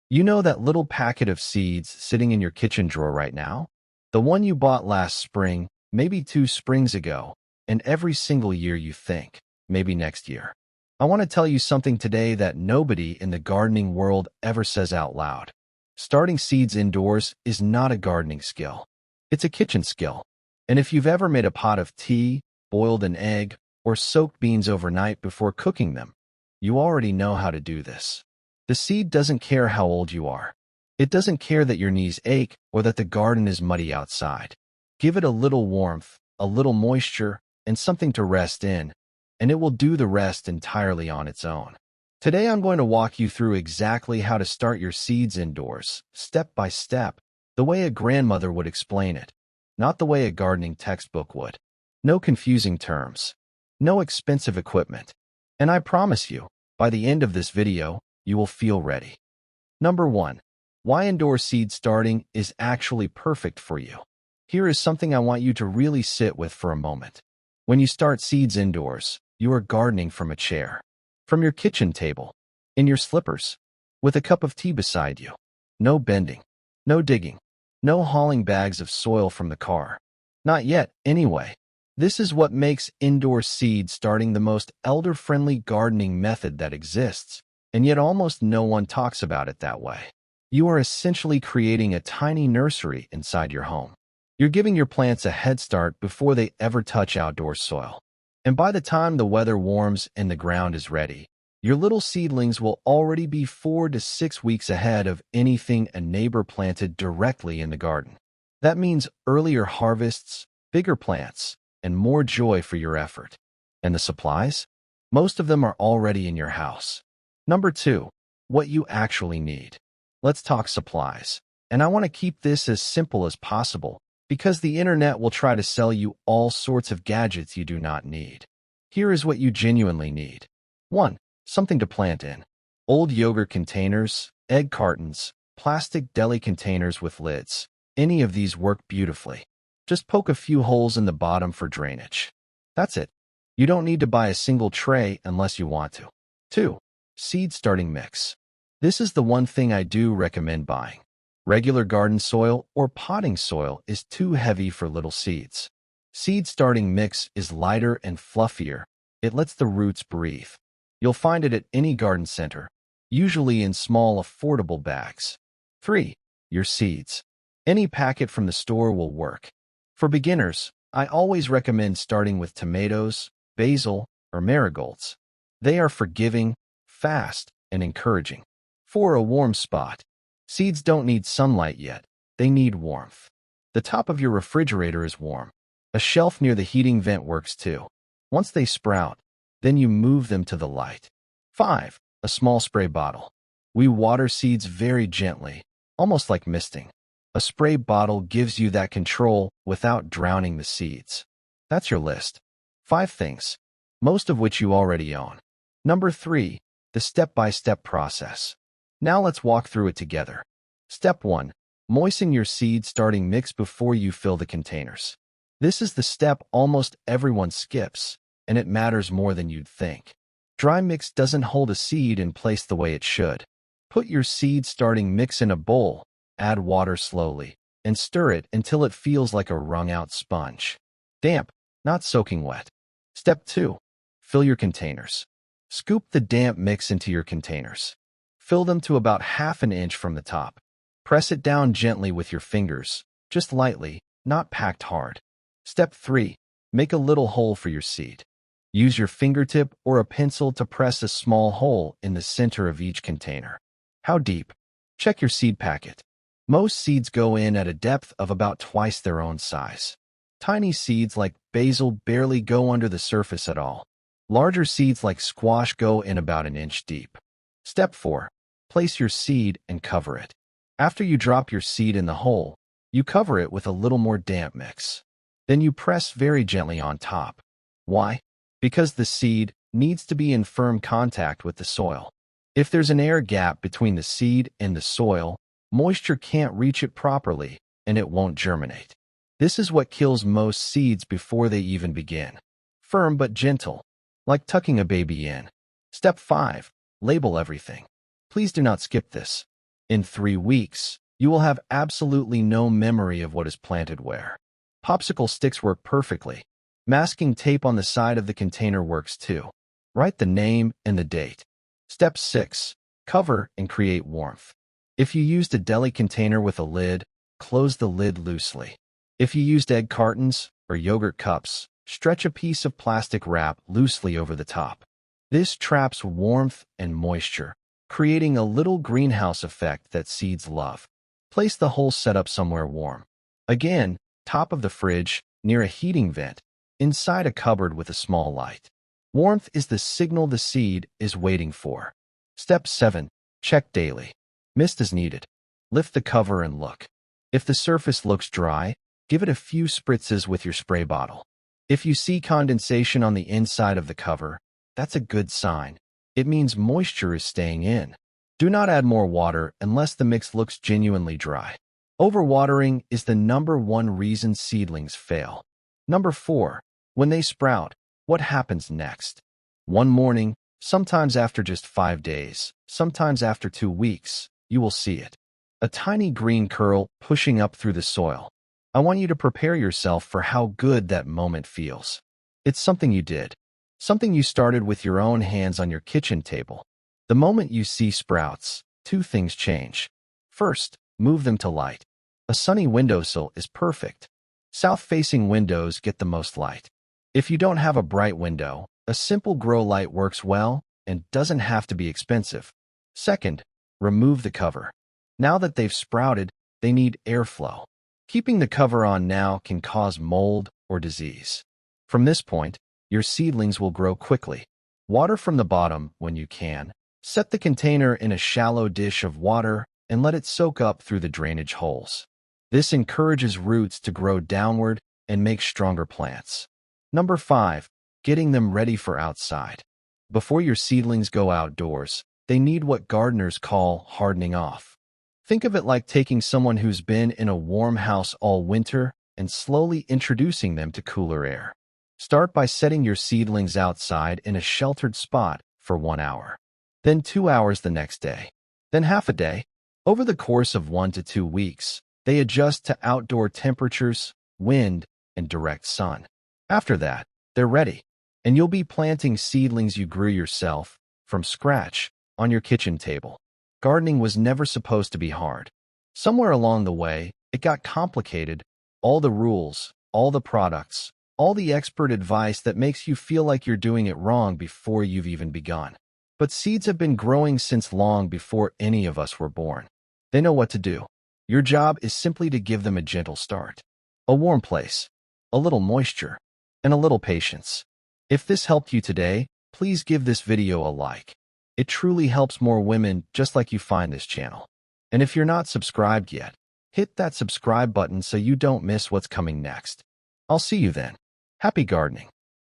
You know that little packet of seeds sitting in your kitchen drawer right now? The one you bought last spring, maybe 2 springs ago, and every single year you think, maybe next year. I want to tell you something today that nobody in the gardening world ever says out loud. Starting seeds indoors is not a gardening skill. It's a kitchen skill. And if you've ever made a pot of tea, boiled an egg, or soaked beans overnight before cooking them, you already know how to do this. The seed doesn't care how old you are. It doesn't care that your knees ache or that the garden is muddy outside. Give it a little warmth, a little moisture, and something to rest in, and it will do the rest entirely on its own. Today I'm going to walk you through exactly how to start your seeds indoors, step by step, the way a grandmother would explain it, not the way a gardening textbook would. No confusing terms, no expensive equipment, and I promise you, by the end of this video, you will feel ready. Number 1. Why indoor seed starting is actually perfect for you. Here is something I want you to really sit with for a moment. When you start seeds indoors, you are gardening from a chair, from your kitchen table, in your slippers, with a cup of tea beside you. No bending, no digging, no hauling bags of soil from the car. Not yet, anyway. This is what makes indoor seed starting the most elder-friendly gardening method that exists, and yet almost no one talks about it that way. You are essentially creating a tiny nursery inside your home. You're giving your plants a head start before they ever touch outdoor soil. And by the time the weather warms and the ground is ready, your little seedlings will already be 4 to 6 weeks ahead of anything a neighbor planted directly in the garden. That means earlier harvests, bigger plants, and more joy for your effort. And the supplies? Most of them are already in your house. Number 2. What you actually need. Let's talk supplies. And I want to keep this as simple as possible, because the internet will try to sell you all sorts of gadgets you do not need. Here is what you genuinely need. 1. Something to plant in. Old yogurt containers, egg cartons, plastic deli containers with lids. Any of these work beautifully. Just poke a few holes in the bottom for drainage. That's it. You don't need to buy a single tray unless you want to. 2. Seed starting mix. This is the one thing I do recommend buying. Regular garden soil or potting soil is too heavy for little seeds. Seed starting mix is lighter and fluffier. It lets the roots breathe. You'll find it at any garden center, usually in small, affordable bags. 3. Your seeds. Any packet from the store will work. For beginners, I always recommend starting with tomatoes, basil, or marigolds. They are forgiving, fast, and encouraging. 4. A warm spot. Seeds don't need sunlight yet. They need warmth. The top of your refrigerator is warm. A shelf near the heating vent works too. Once they sprout, then you move them to the light. 5. A small spray bottle. We water seeds very gently, almost like misting. A spray bottle gives you that control without drowning the seeds. That's your list. 5 things, most of which you already own. Number 3. The step-by-step process. Now let's walk through it together. Step 1. Moisten your seed starting mix before you fill the containers. This is the step almost everyone skips, and it matters more than you'd think. Dry mix doesn't hold a seed in place the way it should. Put your seed starting mix in a bowl, add water slowly, and stir it until it feels like a wrung-out sponge. Damp, not soaking wet. Step 2. Fill your containers. Scoop the damp mix into your containers. Fill them to about ½ an inch from the top. Press it down gently with your fingers, just lightly, not packed hard. Step 3. Make a little hole for your seed. Use your fingertip or a pencil to press a small hole in the center of each container. How deep? Check your seed packet. Most seeds go in at a depth of about twice their own size. Tiny seeds like basil barely go under the surface at all. Larger seeds like squash go in about an inch deep. Step 4. Place your seed and cover it. After you drop your seed in the hole, you cover it with a little more damp mix. Then you press very gently on top. Why? Because the seed needs to be in firm contact with the soil. If there's an air gap between the seed and the soil, moisture can't reach it properly, and it won't germinate. This is what kills most seeds before they even begin. Firm but gentle, like tucking a baby in. Step 5. Label everything. Please do not skip this. In 3 weeks, you will have absolutely no memory of what is planted where. Popsicle sticks work perfectly. Masking tape on the side of the container works too. Write the name and the date. Step 6. Cover and create warmth. If you used a deli container with a lid, close the lid loosely. If you used egg cartons or yogurt cups, stretch a piece of plastic wrap loosely over the top. This traps warmth and moisture, creating a little greenhouse effect that seeds love. Place the whole setup somewhere warm. Again, top of the fridge, near a heating vent, inside a cupboard with a small light. Warmth is the signal the seed is waiting for. Step 7. Check daily. Mist is needed. Lift the cover and look. If the surface looks dry, give it a few spritzes with your spray bottle. If you see condensation on the inside of the cover, that's a good sign. It means moisture is staying in. Do not add more water unless the mix looks genuinely dry. Overwatering is the #1 reason seedlings fail. Number 4. When they sprout, what happens next? One morning, sometimes after just 5 days, sometimes after 2 weeks, you will see it. A tiny green curl pushing up through the soil. I want you to prepare yourself for how good that moment feels. It's something you did. Something you started with your own hands on your kitchen table. The moment you see sprouts, 2 things change. First, move them to light. A sunny windowsill is perfect. South-facing windows get the most light. If you don't have a bright window, a simple grow light works well and doesn't have to be expensive. Second, remove the cover. Now that they've sprouted, they need airflow. Keeping the cover on now can cause mold or disease. From this point, your seedlings will grow quickly. Water from the bottom when you can. Set the container in a shallow dish of water and let it soak up through the drainage holes. This encourages roots to grow downward and make stronger plants. Number 5. Getting them ready for outside. Before your seedlings go outdoors, they need what gardeners call hardening off. Think of it like taking someone who's been in a warm house all winter and slowly introducing them to cooler air. Start by setting your seedlings outside in a sheltered spot for 1 hour. Then 2 hours the next day. Then half a day. Over the course of 1 to 2 weeks, they adjust to outdoor temperatures, wind, and direct sun. After that, they're ready, and you'll be planting seedlings you grew yourself, from scratch, on your kitchen table. Gardening was never supposed to be hard. Somewhere along the way, it got complicated. All the rules, all the products, all the expert advice that makes you feel like you're doing it wrong before you've even begun. But seeds have been growing since long before any of us were born. They know what to do. Your job is simply to give them a gentle start. A warm place, a little moisture, and a little patience. If this helped you today, please give this video a like. It truly helps more women just like you find this channel. And if you're not subscribed yet, hit that subscribe button so you don't miss what's coming next. I'll see you then. Happy gardening.